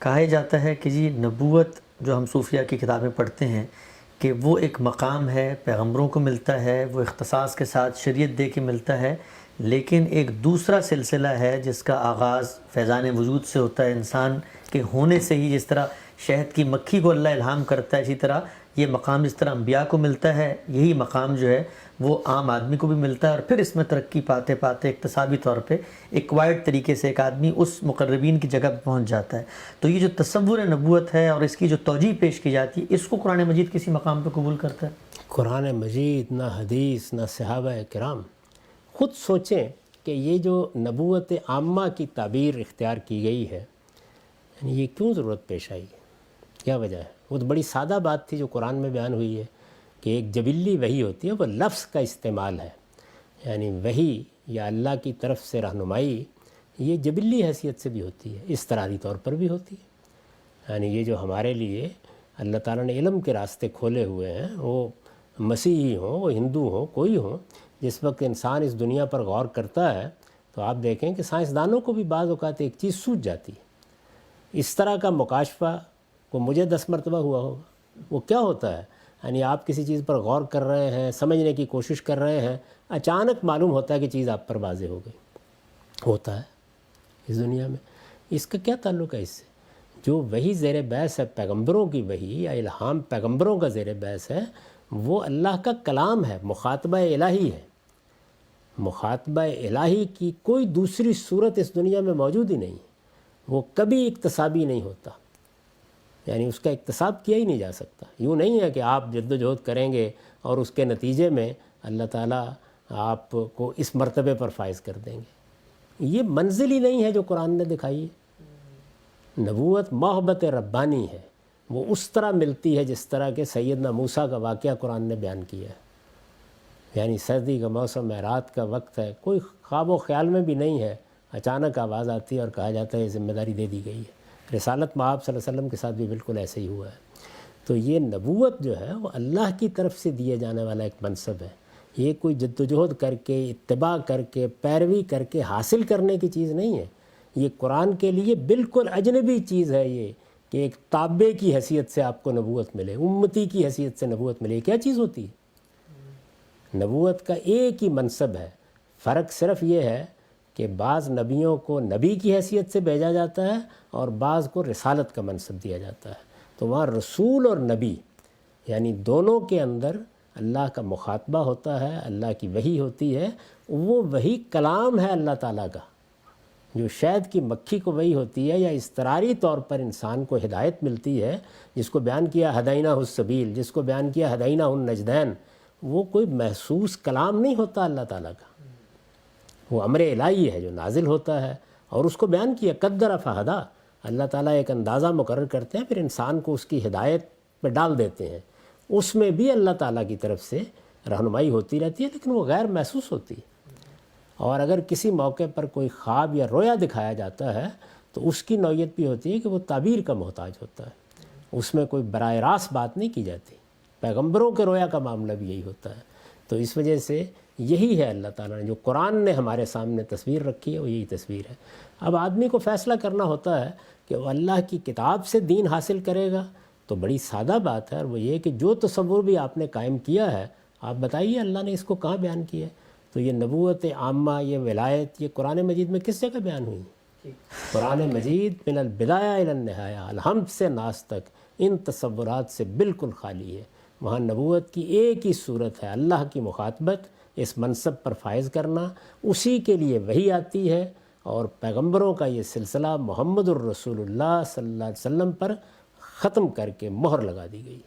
کہا جاتا ہے کہ جی نبوت جو ہم صوفیہ کی کتابیں پڑھتے ہیں کہ وہ ایک مقام ہے، پیغمبروں کو ملتا ہے، وہ اختصاص کے ساتھ شریعت دے کے ملتا ہے، لیکن ایک دوسرا سلسلہ ہے جس کا آغاز فیضان وجود سے ہوتا ہے۔ انسان کے ہونے سے ہی جس طرح شہد کی مکھی کو اللہ الہام کرتا ہے، اسی طرح یہ مقام جس طرح انبیاء کو ملتا ہے، یہی مقام جو ہے وہ عام آدمی کو بھی ملتا ہے، اور پھر اس میں ترقی پاتے پاتے اقتصادی طور پہ ایکوائرڈ طریقے سے ایک آدمی اس مقربین کی جگہ پہ پہنچ جاتا ہے۔ تو یہ جو تصور نبوت ہے اور اس کی جو توجیہ پیش کی جاتی ہے، اس کو قرآن مجید کسی مقام پہ قبول کرتا ہے؟ قرآن مجید نہ حدیث نہ صحابہ کرام خود سوچیں کہ یہ جو نبوت عامہ کی تعبیر اختیار کی گئی ہے، یعنی یہ کیوں ضرورت پیش آئی ہے، کیا وجہ ہے؟ وہ تو بڑی سادہ بات تھی جو قرآن میں بیان ہوئی ہے کہ ایک جبلی وحی ہوتی ہے، وہ لفظ کا استعمال ہے، یعنی وحی یا اللہ کی طرف سے رہنمائی یہ جبلی حیثیت سے بھی ہوتی ہے، استراحی طور پر بھی ہوتی ہے۔ یعنی یہ جو ہمارے لیے اللہ تعالیٰ نے علم کے راستے کھولے ہوئے ہیں، وہ مسیحی ہوں، وہ ہندو ہوں، کوئی ہوں، جس وقت انسان اس دنیا پر غور کرتا ہے تو آپ دیکھیں کہ سائنسدانوں کو بھی بعض اوقات ایک چیز سوجھ جاتی ہے۔ اس طرح کا مکاشفہ کو مجھے 10 مرتبہ ہوا ہوگا۔ وہ کیا ہوتا ہے؟ یعنی آپ کسی چیز پر غور کر رہے ہیں، سمجھنے کی کوشش کر رہے ہیں، اچانک معلوم ہوتا ہے کہ چیز آپ پر واضح ہو گئی۔ ہوتا ہے اس دنیا میں۔ اس کا کیا تعلق ہے اس سے؟ جو وحی زیر بحث ہے، پیغمبروں کی وحی یا الہام پیغمبروں کا زیر بحث ہے، وہ اللہ کا کلام ہے، مخاطبہ الہی ہے۔ مخاطبہ الہی کی کوئی دوسری صورت اس دنیا میں موجود ہی نہیں ہے۔ وہ کبھی اکتسابی نہیں ہوتا، یعنی اس کا اکتساب کیا ہی نہیں جا سکتا۔ یوں نہیں ہے کہ آپ جد و جہد کریں گے اور اس کے نتیجے میں اللہ تعالیٰ آپ کو اس مرتبے پر فائز کر دیں گے۔ یہ منزل ہی نہیں ہے جو قرآن نے دکھائی ہے۔ نبوت محبت ربانی ہے، وہ اس طرح ملتی ہے جس طرح کہ سیدنا موسیٰ کا واقعہ قرآن نے بیان کیا ہے۔ یعنی سردی کا موسم ہے، رات کا وقت ہے، کوئی خواب و خیال میں بھی نہیں ہے، اچانک آواز آتی ہے اور کہا جاتا ہے یہ ذمہ داری دے دی گئی ہے۔ رسالت مآب صلی اللہ علیہ وسلم کے ساتھ بھی بالکل ایسے ہی ہوا ہے۔ تو یہ نبوت جو ہے وہ اللہ کی طرف سے دیے جانے والا ایک منصب ہے۔ یہ کوئی جد و جہد کر کے، اتباع کر کے، پیروی کر کے حاصل کرنے کی چیز نہیں ہے۔ یہ قرآن کے لیے بالکل اجنبی چیز ہے، یہ کہ ایک تابع کی حیثیت سے آپ کو نبوت ملے، امتی کی حیثیت سے نبوت ملے۔ کیا چیز ہوتی ہے؟ نبوت کا ایک ہی منصب ہے، فرق صرف یہ ہے کہ بعض نبیوں کو نبی کی حیثیت سے بھیجا جاتا ہے اور بعض کو رسالت کا منصب دیا جاتا ہے۔ تو وہاں رسول اور نبی یعنی دونوں کے اندر اللہ کا مخاطبہ ہوتا ہے، اللہ کی وحی ہوتی ہے۔ وہ وحی کلام ہے اللہ تعالیٰ کا، جو شہد کی مکھی کو وحی ہوتی ہے یا اضطراری طور پر انسان کو ہدایت ملتی ہے، جس کو بیان کیا ہدینہ السبیل، جس کو بیان کیا ہدینہ النجدین، وہ کوئی محسوس کلام نہیں ہوتا اللہ تعالیٰ کا۔ وہ امر الہی ہے جو نازل ہوتا ہے، اور اس کو بیان کیا قدر فہدا۔ اللہ تعالیٰ ایک اندازہ مقرر کرتے ہیں، پھر انسان کو اس کی ہدایت پہ ڈال دیتے ہیں۔ اس میں بھی اللہ تعالیٰ کی طرف سے رہنمائی ہوتی رہتی ہے، لیکن وہ غیر محسوس ہوتی ہے۔ اور اگر کسی موقع پر کوئی خواب یا رویا دکھایا جاتا ہے تو اس کی نوعیت بھی ہوتی ہے کہ وہ تعبیر کا محتاج ہوتا ہے، اس میں کوئی براہ راست بات نہیں کی جاتی۔ پیغمبروں کے رویا کا معاملہ بھی یہی ہوتا ہے۔ تو اس وجہ سے یہی ہے اللہ تعالیٰ نے جو قرآن نے ہمارے سامنے تصویر رکھی ہے، وہ یہی تصویر ہے۔ اب آدمی کو فیصلہ کرنا ہوتا ہے کہ وہ اللہ کی کتاب سے دین حاصل کرے گا، تو بڑی سادہ بات ہے، اور وہ یہ کہ جو تصور بھی آپ نے قائم کیا ہے، آپ بتائیے اللہ نے اس کو کہاں بیان کیا ہے؟ تو یہ نبوت عامہ، یہ ولایت، یہ قرآن مجید میں کس جگہ بیان ہوئی؟ قرآن مجید من البدایہ الی النہایہ، الحمد سے ناس تک ان تصورات سے بالکل خالی ہے۔ وہاں نبوت کی ایک ہی صورت ہے، اللہ کی مخاطبت، اس منصب پر فائز کرنا، اسی کے لیے وحی آتی ہے، اور پیغمبروں کا یہ سلسلہ محمد الرسول اللہ صلی اللہ علیہ وسلم پر ختم کر کے مہر لگا دی گئی۔